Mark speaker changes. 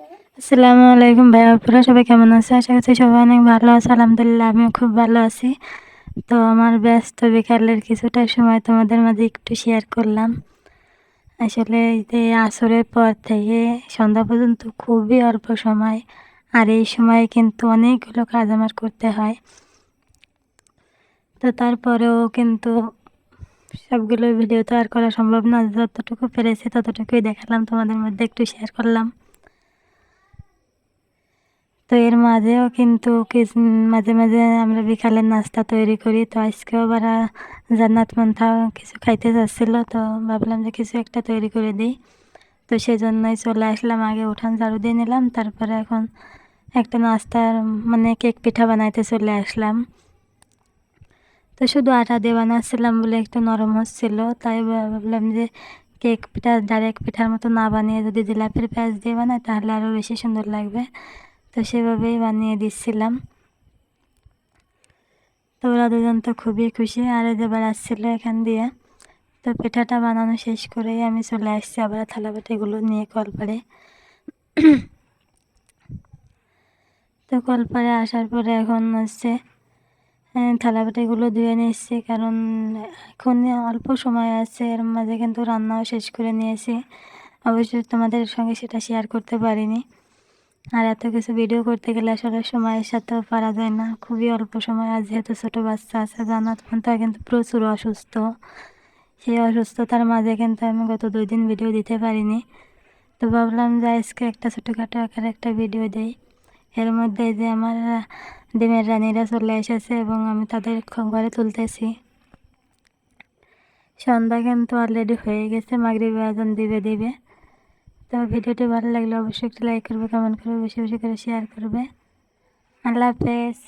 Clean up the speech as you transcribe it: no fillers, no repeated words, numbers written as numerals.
Speaker 1: আসসালামু আলাইকুম ভাইয়া আপুরা, সবাই কেমন আছে? আশা করছি সবাই অনেক ভালো আছে। আলহামদুলিল্লাহ আমিও খুব ভালো আছি। তো আমার ব্যস্ত বিকালের কিছুটা সময় তোমাদের মাঝে একটু শেয়ার করলাম। আসলে এই যে আসরের পর থেকে সন্ধ্যা পর্যন্ত খুবই অল্প সময়, আর এই সময়ে কিন্তু অনেকগুলো কাজ আমার করতে হয়। তো তারপরেও কিন্তু সবগুলো ভিডিও তো আর করা সম্ভব না, যতটুকু পেরেছি ততটুকুই দেখালাম, তোমাদের মধ্যে একটু শেয়ার করলাম। তো এর মাঝেও কিন্তু মাঝে মাঝে আমরা বিকালের নাস্তা তৈরি করি। তো আজকেও বারা জান্নাত মান্থা কিছু খাইতে চাচ্ছিল, তো ভাবলাম যে কিছু একটা তৈরি করে দিই। তো সেজন্যই চলে আসলাম, আগে উঠান ঝাড়ু দিয়ে নিলাম, তারপরে এখন একটা নাস্তার মানে কেক পিঠা বানাইতে চলে আসলাম। তো শুধু আটা দিয়ে বানাচ্ছিলাম বলে একটু নরম হচ্ছিল, তাই ভাবলাম যে কেক পিঠা ডাইরেক্ট পিঠার মতো না বানিয়ে যদি জিলাপির প্যাঁচ দিয়ে বানাই তাহলে আরও বেশি সুন্দর লাগবে। তো সেভাবেই বানিয়ে দিচ্ছিলাম। তো ওরা দুজন তো খুবই খুশি, আর এই যে বেড়াচ্ছিলো এখান দিয়ে। তো পিঠাটা বানানো শেষ করেই আমি চলে আসছি আবার থালাবাটিগুলো নিয়ে কলপাড়ে। তো কলপাড়ে আসার পরে এখন হচ্ছে থালাবাটিগুলো ধুয়ে নিচ্ছি, কারণ এখন অল্প সময় আছে, এর মাঝে কিন্তু রান্নাও শেষ করে নিয়েছি। অবশ্যই তোমাদের সঙ্গে সেটা শেয়ার করতে পারিনি। আর এত কিছু ভিডিও করতে গেলে আসলে সময়ের সাথেও পারা যায় না, খুবই অল্প সময়। আর যেহেতু ছোটো বাচ্চা আছে জানাত তা কিন্তু প্রচুর অসুস্থ, সেই অসুস্থতার মাঝে কিন্তু আমি গত 2 দিন ভিডিও দিতে পারিনি। তো ভাবলাম যে আজকে একটা ছোটোখাটো আকারে একটা ভিডিও দিই। এর মধ্যে যে আমার ডিমের রানীরা চলে এসেছে এবং আমি তাদের ঘরে তুলতেছি। সন্ধ্যা কিন্তু অলরেডি হয়ে গেছে, মাগরিবের আজান দিবে দিবে। তো ভিডিওটি ভালো লাগলে অবশ্যই একটু লাইক করবে, কমেন্ট করবে, বেশি বেশি করে শেয়ার করবে। আল্লাহ হাফেজ।